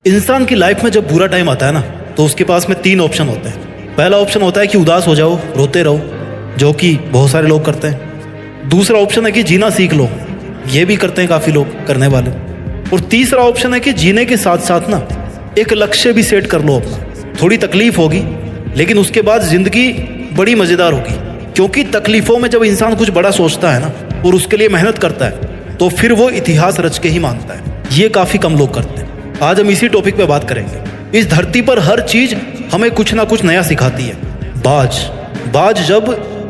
इंसान की लाइफ में जब बुरा टाइम आता है ना, तो उसके पास में 3 ऑप्शन होते हैं। पहला ऑप्शन होता है कि उदास हो जाओ, रोते रहो, जो कि बहुत सारे लोग करते हैं। दूसरा ऑप्शन है कि जीना सीख लो, ये भी करते हैं काफ़ी लोग करने वाले। और तीसरा ऑप्शन है कि जीने के साथ साथ ना एक लक्ष्य भी सेट कर लो अपना। थोड़ी तकलीफ होगी, लेकिन उसके बाद ज़िंदगी बड़ी मज़ेदार होगी, क्योंकि तकलीफ़ों में जब इंसान कुछ बड़ा सोचता है ना और उसके लिए मेहनत करता है, तो फिर वो इतिहास रच के ही मानता है। ये काफ़ी कम लोग करते हैं। आज हम इसी टॉपिक पे बात करेंगे। इस धरती पर हर चीज़ हमें कुछ ना कुछ नया सिखाती है। बाज जब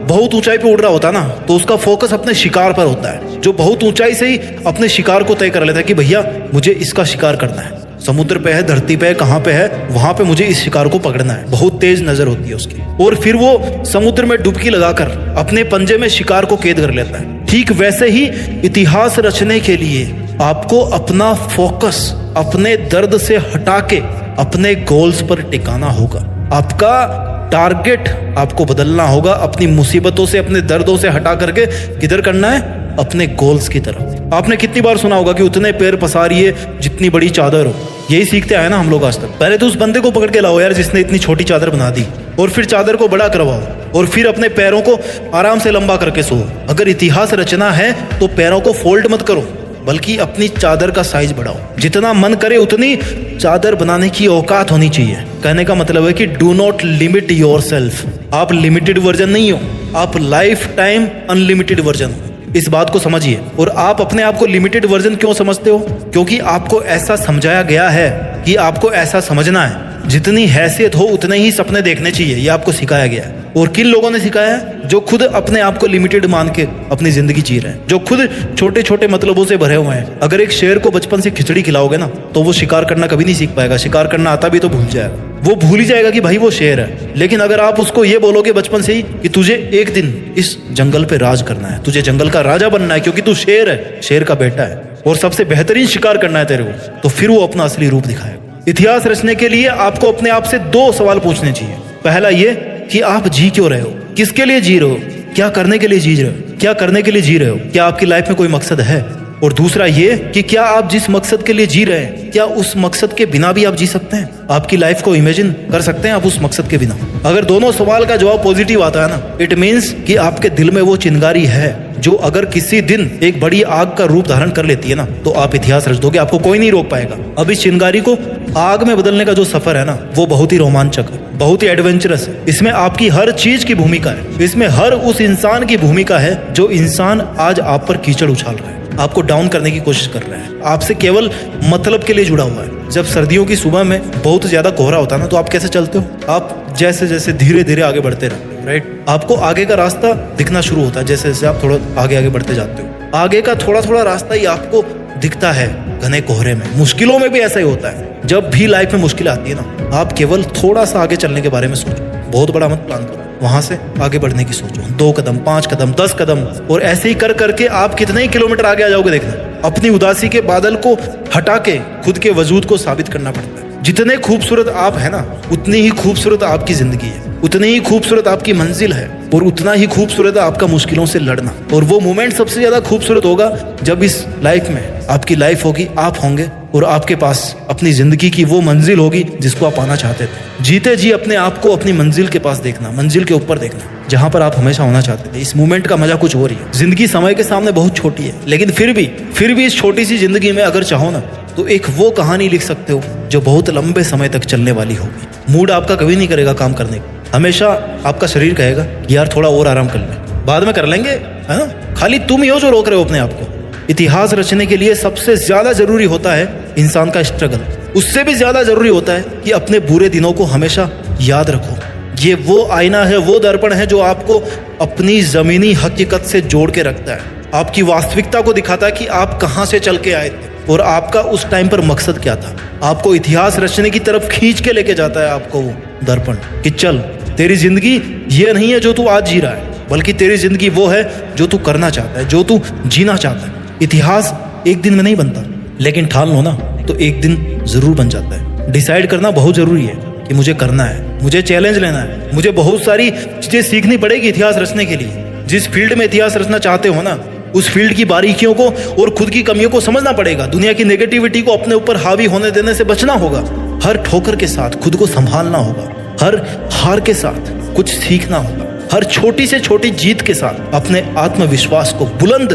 बहुत ऊंचाई पे उड़ रहा होता है ना, तो उसका फोकस अपने शिकार पर होता है। जो बहुत ऊंचाई से ही अपने शिकार को तय कर लेता है कि भैया मुझे इसका शिकार करना है। समुद्र पे है, धरती पे है, कहाँ पे है, वहां पे मुझे इस शिकार को पकड़ना है। बहुत तेज नजर होती है उसकी, और फिर वो समुद्र में डुबकी लगाकर अपने पंजे में शिकार को कैद कर लेता है। ठीक वैसे ही इतिहास रचने के लिए आपको अपना फोकस अपने दर्द से हटा के अपने गोल्स पर टिकाना होगा। आपका टारगेट आपको बदलना होगा। अपनी मुसीबतों से, अपने दर्दों से हटा करके किधर करना है? अपने गोल्स की तरफ। आपने कितनी बार सुना होगा कि उतने पैर पसारिए जितनी बड़ी चादर हो। यही सीखते आए ना हम लोग आज तक। पहले तो उस बंदे को पकड़ के लाओ यार जिसने इतनी छोटी चादर बना दी, और फिर चादर को बड़ा करवाओ, और फिर अपने पैरों को आराम से लंबा करके सो। अगर इतिहास रचना है तो पैरों को फोल्ड मत करो, बल्कि अपनी चादर का साइज बढ़ाओ। जितना मन करे उतनी चादर बनाने की औकात होनी चाहिए। कहने का मतलब है कि डू नॉट लिमिट योरसेल्फ। आप लिमिटेड वर्जन नहीं हो, आप लाइफ टाइम अनलिमिटेड वर्जन हो। इस बात को समझिए। और आप अपने आप को लिमिटेड वर्जन क्यों समझते हो? क्योंकि आपको ऐसा समझाया गया है कि आपको ऐसा समझना है। जितनी हैसियत हो उतने ही सपने देखने चाहिए, ये आपको सिखाया गया है। और किन लोगों ने सिखाया है? जो खुद अपने आप को लिमिटेड मान के अपनी जिंदगी जी रहे हैं, जो खुद छोटे छोटे मतलबों से भरे हुए हैं। अगर एक शेर को बचपन से खिचड़ी खिलाओगे ना, तो वो शिकार करना कभी नहीं सीख पाएगा। शिकार करना आता भी तो भूल जाएगा। वो भूल ही जाएगा कि भाई वो शेर है। लेकिन अगर आप उसको ये बोलोगे बचपन से ही कि तुझे एक दिन इस जंगल पे राज करना है, तुझे जंगल का राजा बनना है, क्योंकि तू शेर है, शेर का बेटा है, और सबसे बेहतरीन शिकार करना है तेरे को, तो फिर वो अपना असली रूप दिखाएगा। इतिहास रचने के लिए आपको अपने आप से 2 सवाल पूछने चाहिए। पहला ये कि आप जी क्यों रहे हो, किसके लिए जी रहे हो, क्या करने के लिए जी रहे हो, क्या करने के लिए जी रहे हो, क्या आपकी लाइफ में कोई मकसद है। और दूसरा ये कि क्या आप जिस मकसद के लिए जी रहे हैं, क्या उस मकसद के बिना भी आप जी सकते हैं? आपकी लाइफ को इमेजिन कर सकते हैं आप उस मकसद के बिना? अगर दोनों सवाल का जवाब पॉजिटिव आता है ना, इट मीन्स कि आपके दिल में वो चिंगारी है जो अगर किसी दिन एक बड़ी आग का रूप धारण कर लेती है ना, तो आप इतिहास रच दोगे। आपको कोई नहीं रोक पाएगा। अब इस चिंगारी को आग में बदलने का जो सफर है ना, वो बहुत ही रोमांचक है, बहुत ही एडवेंचरस है। इसमें आपकी हर चीज की भूमिका है। इसमें हर उस इंसान की भूमिका है जो इंसान आज आप पर कीचड़ उछाल रहा है, आपको डाउन करने की कोशिश कर रहा है, आपसे केवल मतलब के लिए जुड़ा हुआ है। जब सर्दियों की सुबह में बहुत ज्यादा कोहरा होता है ना, तो आप कैसे चलते हो? आप जैसे जैसे धीरे धीरे आगे बढ़ते रहते हो, राइट? आपको आगे का रास्ता दिखना शुरू होता है जैसे जैसे आप थोड़ा आगे बढ़ते जाते हो। आगे का थोड़ा थोड़ा रास्ता ही आपको दिखता है घने कोहरे में। मुश्किलों में भी ऐसा ही होता है। जब भी लाइफ में मुश्किल आती है ना, आप केवल थोड़ा सा आगे चलने के बारे में सोचो। बहुत बड़ा मत प्लान करो, वहां से आगे बढ़ने की सोचो। 2 कदम, 5 कदम, 10 कदम, और ऐसे ही कर करके आप कितने ही किलोमीटर आगे आ जाओगे। देखना, अपनी उदासी के बादल को हटा के खुद के वजूद को साबित करना पड़ता है। जितने खूबसूरत आप है ना, उतनी ही खूबसूरत आपकी जिंदगी है, उतनी ही खूबसूरत आपकी मंजिल है, और उतना ही खूबसूरत है आपका मुश्किलों से लड़ना। और वो मोमेंट सबसे ज्यादा खूबसूरत होगा जब इस लाइफ में आपकी लाइफ होगी, आप होंगे, और आपके पास अपनी जिंदगी की वो मंजिल होगी जिसको आप पाना चाहते थे। जीते जी अपने आप को अपनी मंजिल के पास देखना, मंजिल के ऊपर देखना, जहां पर आप हमेशा होना चाहते थे। इस मोमेंट का मजा कुछ हो रही है। जिंदगी समय के सामने बहुत छोटी है, लेकिन फिर भी इस छोटी सी जिंदगी में अगर चाहो ना, तो एक वो कहानी लिख सकते हो जो बहुत लंबे समय तक चलने वाली होगी। मूड आपका कभी नहीं करेगा काम करने का। हमेशा आपका शरीर कहेगा कि यार थोड़ा और आराम कर ले, बाद में कर लेंगे, है ना? खाली तुम ही हो जो रोक रहे हो अपने आप को। इतिहास रचने के लिए सबसे ज्यादा जरूरी होता है इंसान का स्ट्रगल। उससे भी ज्यादा जरूरी होता है कि अपने बुरे दिनों को हमेशा याद रखो। ये वो आईना है, वो दर्पण है जो आपको अपनी जमीनी हकीकत से जोड़ के रखता है। आपकी वास्तविकता को दिखाता है कि आप कहाँ से चल के आए थे और आपका उस टाइम पर मकसद क्या था। आपको इतिहास रचने की तरफ खींच के लेके जाता है आपको वो दर्पण, कि चल तेरी जिंदगी ये नहीं है जो तू आज जी रहा है, बल्कि तेरी जिंदगी वो है जो तू करना चाहता है, जो तू जीना चाहता है। इतिहास एक दिन में नहीं बनता, लेकिन ठान लो ना तो एक दिन जरूर बन जाता है। डिसाइड करना बहुत जरूरी है कि मुझे करना है, मुझे चैलेंज लेना है, मुझे बहुत सारी चीजें सीखनी पड़ेगी इतिहास रचने के लिए। जिस फील्ड में इतिहास रचना चाहते हो ना, उस फील्ड की बारीकियों को और खुद की कमियों को समझना पड़ेगा। दुनिया की नेगेटिविटी को अपने ऊपर हावी होने देने से बचना होगा। हर ठोकर के साथ खुद को संभालना होगा। हर हार के साथ कुछ सीखना होगा। हर छोटी से छोटी जीत के साथ अपने आत्मविश्वास को बुलंद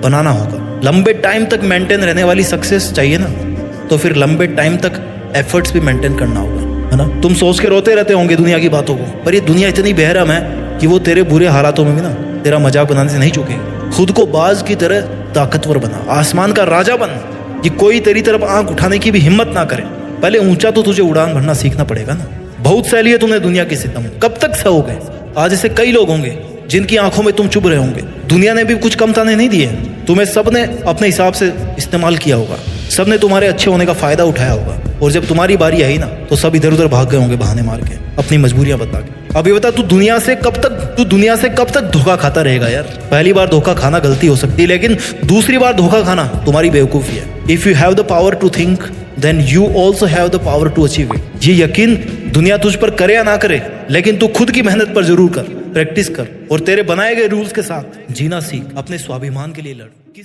बनाना होगा। लंबे टाइम तक मेंटेन रहने वाली सक्सेस चाहिए ना, तो फिर लंबे टाइम तक एफर्ट्स भी मेंटेन करना होगा, है ना। तुम सोच के रोते रहते होंगे दुनिया की बातों को, पर ये दुनिया इतनी बेरहम है कि वो तेरे बुरे हालातों में भी ना तेरा मजाक बनाने से नहीं चूकेगी। खुद को बाज की तरह ताकतवर बना, आसमान का राजा बन कि कोई तेरी तरफ आंख उठाने की भी हिम्मत ना करे। पहले ऊंचा तो तुझे उड़ान भरना सीखना पड़ेगा ना। बहुत सह लिए तुमने दुनिया की सितम, कब तक सहोगे। आज ऐसे कई लोग होंगे जिनकी आंखों में तुम चुभ रहे होंगे। दुनिया ने भी कुछ कम ताने नहीं दिए, तुम्हें सबने अपने हिसाब से इस्तेमाल किया होगा। सबने तुम्हारे अच्छे होने का फायदा उठाया होगा, और जब तुम्हारी बारी आई ना तो सब इधर उधर भाग गए होंगे बहाने मार के, अपनी मजबूरियां बता के। अब ये बता, तू दुनिया से कब तक धोखा खाता रहेगा यार। पहली बार धोखा खाना गलती हो सकती है, लेकिन दूसरी बार धोखा खाना तुम्हारी बेवकूफ़ी है। If you have the power to think then you also have the power to achieve it. ये यकीन दुनिया तुझ पर करे या ना करे, लेकिन तू खुद की मेहनत पर जरूर कर, प्रैक्टिस कर, और तेरे बनाए गए रूल्स के साथ जीना सीख। अपने स्वाभिमान के लिए लड़।